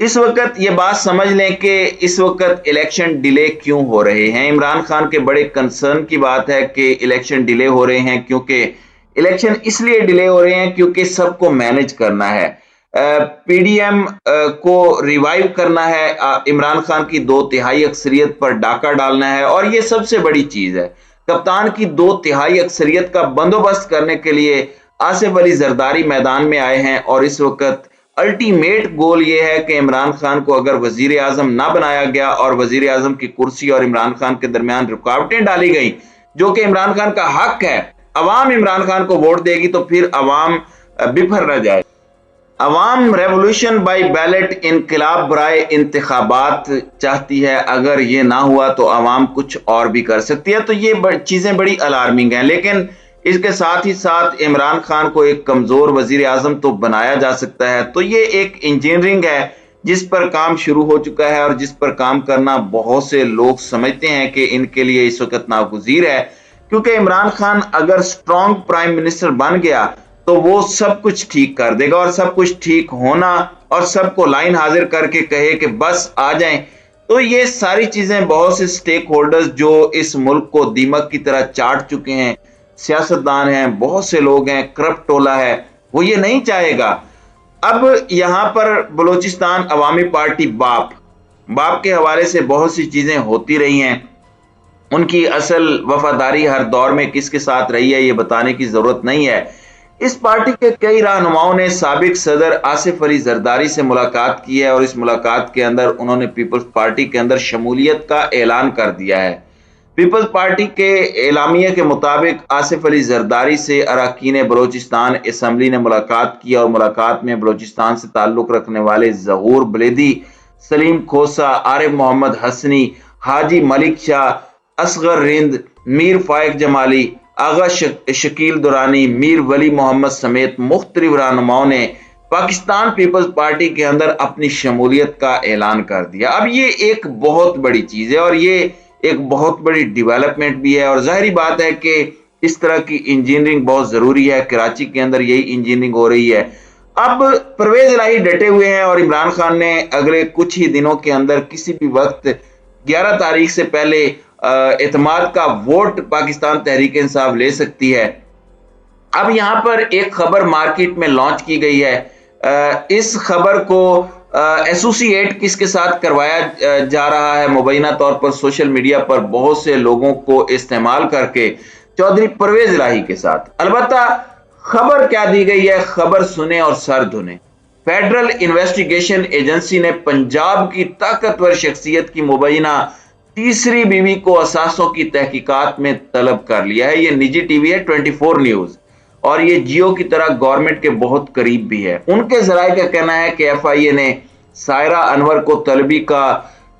اس وقت یہ بات سمجھ لیں کہ اس وقت الیکشن ڈیلے کیوں ہو رہے ہیں۔ عمران خان کے بڑے کنسرن کی بات ہے کہ الیکشن ڈیلے ہو رہے ہیں، کیونکہ الیکشن اس لیے ڈیلے ہو رہے ہیں کیونکہ سب کو مینج کرنا ہے، پی ڈی ایم کو ریوائیو کرنا ہے، عمران خان کی 2/3 اکثریت پر ڈاکہ ڈالنا ہے، اور یہ سب سے بڑی چیز ہے۔ کپتان کی 2/3 اکثریت کا بندوبست کرنے کے لیے آصف علی زرداری میدان میں آئے ہیں، اور اس وقت الٹیمیٹ گول یہ ہے کہ عمران خان کو اگر وزیر اعظم نہ بنایا گیا اور وزیر اعظم کی کرسی اور عمران خان کے درمیان رکاوٹیں ڈالی گئی، جو کہ عمران خان کا حق ہے، عوام عمران خان کو ووٹ دے گی تو پھر عوام بفر نہ جائے۔ عوام ریولوشن بائی بیلٹ، انقلاب برائے انتخابات چاہتی ہے، اگر یہ نہ ہوا تو عوام کچھ اور بھی کر سکتی ہے۔ تو یہ چیزیں بڑی الارمنگ ہیں، لیکن اس کے ساتھ ہی ساتھ عمران خان کو ایک کمزور وزیر اعظم تو بنایا جا سکتا ہے۔ تو یہ ایک انجینئرنگ ہے جس پر کام شروع ہو چکا ہے، اور جس پر کام کرنا بہت سے لوگ سمجھتے ہیں کہ ان کے لیے اس وقت ناگزیر ہے، کیونکہ عمران خان اگر سٹرونگ پرائم منسٹر بن گیا تو وہ سب کچھ ٹھیک کر دے گا، اور سب کچھ ٹھیک ہونا اور سب کو لائن حاضر کر کے کہے کہ بس آ جائیں، تو یہ ساری چیزیں بہت سے سٹیک ہولڈرز جو اس ملک کو دیمک کی طرح چاٹ چکے ہیں، سیاستدان ہیں، بہت سے لوگ ہیں، کرپٹ ٹولہ ہے، وہ یہ نہیں چاہے گا۔ اب یہاں پر بلوچستان عوامی پارٹی باپ کے حوالے سے بہت سی چیزیں ہوتی رہی ہیں، ان کی اصل وفاداری ہر دور میں کس کے ساتھ رہی ہے یہ بتانے کی ضرورت نہیں ہے۔ اس پارٹی کے کئی رہنماؤں نے سابق صدر آصف علی زرداری سے ملاقات کی ہے، اور اس ملاقات کے اندر انہوں نے پیپلز پارٹی کے اندر شمولیت کا اعلان کر دیا ہے۔ پیپلز پارٹی کے اعلامیہ کے مطابق آصف علی زرداری سے اراکین بلوچستان اسمبلی نے ملاقات کی، اور ملاقات میں بلوچستان سے تعلق رکھنے والے ظہور بلیدی، سلیم کھوسہ، عارف محمد حسنی، حاجی ملک شاہ، اصغر رند، میر فائق جمالی، آغا شکیل دورانی، میر ولی محمد سمیت مختلف رہنماؤں نے پاکستان پیپلز پارٹی کے اندر اپنی شمولیت کا اعلان کر دیا۔ اب یہ ایک بہت بڑی چیز ہے، اور یہ ایک بہت بڑی ڈیولپمنٹ بھی ہے، اور ظاہری بات ہے کہ اس طرح کی انجینئرنگ بہت ضروری ہے۔ کراچی کے اندر یہی انجینئرنگ ہو رہی ہے۔ اب پرویز الہی ڈٹے ہوئے ہیں، اور عمران خان نے اگلے کچھ ہی دنوں کے اندر کسی بھی وقت 11 تاریخ سے پہلے اعتماد کا ووٹ پاکستان تحریک انصاف لے سکتی ہے۔ اب یہاں پر ایک خبر مارکیٹ میں لانچ کی گئی ہے، اس خبر کو ایسوسی ایٹ کس کے ساتھ کروایا جا رہا ہے، مبینہ طور پر سوشل میڈیا پر بہت سے لوگوں کو استعمال کر کے چودھری پرویز الہی کے ساتھ۔ البتہ خبر کیا دی گئی ہے، خبر سنیں اور سر دھنیں۔ فیڈرل انویسٹیگیشن ایجنسی نے پنجاب کی طاقتور شخصیت کی مبینہ تیسری بیوی کو اثاثوں کی تحقیقات میں طلب کر لیا ہے۔ یہ نجی ٹی وی ہے 24 نیوز، اور یہ جیو کی طرح گورنمنٹ کے بہت قریب بھی ہے۔ ان کے ذرائع کا کہنا ہے کہ ایف آئی اے نے سائرہ انور کو طلبی کا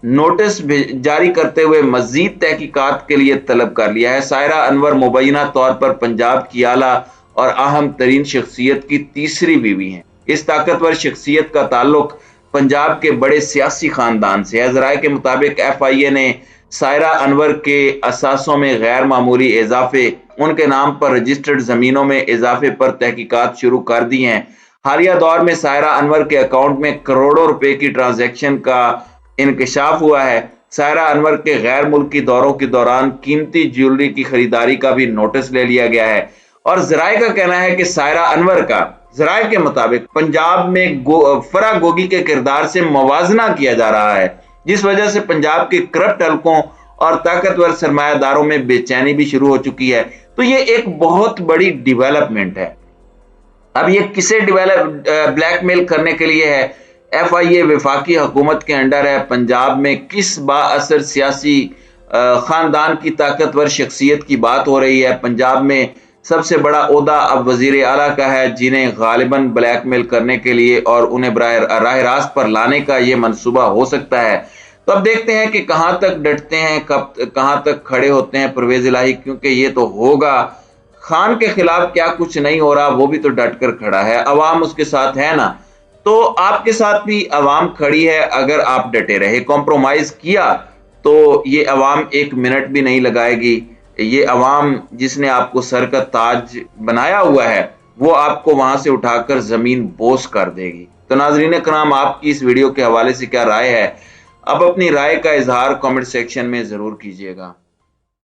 نوٹس جاری کرتے ہوئے مزید تحقیقات کے لیے طلب کر لیا ہے۔ سائرہ انور مبینہ طور پر پنجاب کی اعلیٰ اور اہم ترین شخصیت کی تیسری بیوی ہیں۔ اس طاقتور شخصیت کا تعلق پنجاب کے بڑے سیاسی خاندان سے ہے۔ ذرائع کے مطابق ایف آئی اے نے سائرہ انور کے اثاثوں میں غیر معمولی اضافے، ان کے نام پر رجسٹرڈ زمینوں میں اضافے پر تحقیقات شروع کر دی ہیں۔ حالیہ دور میں سائرہ انور کے اکاؤنٹ میں کروڑوں روپے کی ٹرانزیکشن کا انکشاف ہوا ہے۔ سائرہ انور کے غیر ملکی دوروں کے دوران قیمتی جیولری کی خریداری کا بھی نوٹس لے لیا گیا ہے، اور ذرائع کا کہنا ہے کہ سائرہ انور کا ذرائع کے مطابق پنجاب میں فرا گوگی کے کردار سے موازنہ کیا جا رہا ہے، جس وجہ سے پنجاب کے کرپٹ حلقوں اور طاقتور سرمایہ داروں میں بے چینی بھی شروع ہو چکی ہے۔ تو یہ ایک بہت بڑی ڈیولپمنٹ ہے۔ اب یہ کسے بلیک میل کرنے کے لیے ہے؟ ایف آئی اے وفاقی حکومت کے انڈر ہے۔ پنجاب میں کس با اثر سیاسی خاندان کی طاقتور شخصیت کی بات ہو رہی ہے؟ پنجاب میں سب سے بڑا عہدہ اب وزیر اعلیٰ کا ہے، جنہیں غالباً بلیک میل کرنے کے لیے اور انہیں راہ راست پر لانے کا یہ منصوبہ ہو سکتا ہے۔ تو اب دیکھتے ہیں کہ کہاں تک ڈٹتے ہیں، کہاں تک کھڑے ہوتے ہیں پرویز الہی، کیونکہ یہ تو ہوگا۔ خان کے خلاف کیا کچھ نہیں ہو رہا، وہ بھی تو ڈٹ کر کھڑا ہے، عوام اس کے ساتھ ہے نا، تو آپ کے ساتھ بھی عوام کھڑی ہے۔ اگر آپ ڈٹے رہے، کمپرومائز کیا، تو یہ عوام ایک منٹ بھی نہیں لگائے گی۔ یہ عوام جس نے آپ کو سر کا تاج بنایا ہوا ہے، وہ آپ کو وہاں سے اٹھا کر زمین بوس کر دے گی۔ تو ناظرین کرام آپ کی اس ویڈیو کے حوالے سے کیا رائے ہے؟ اب اپنی رائے کا اظہار کامنٹ سیکشن میں ضرور کیجیے گا۔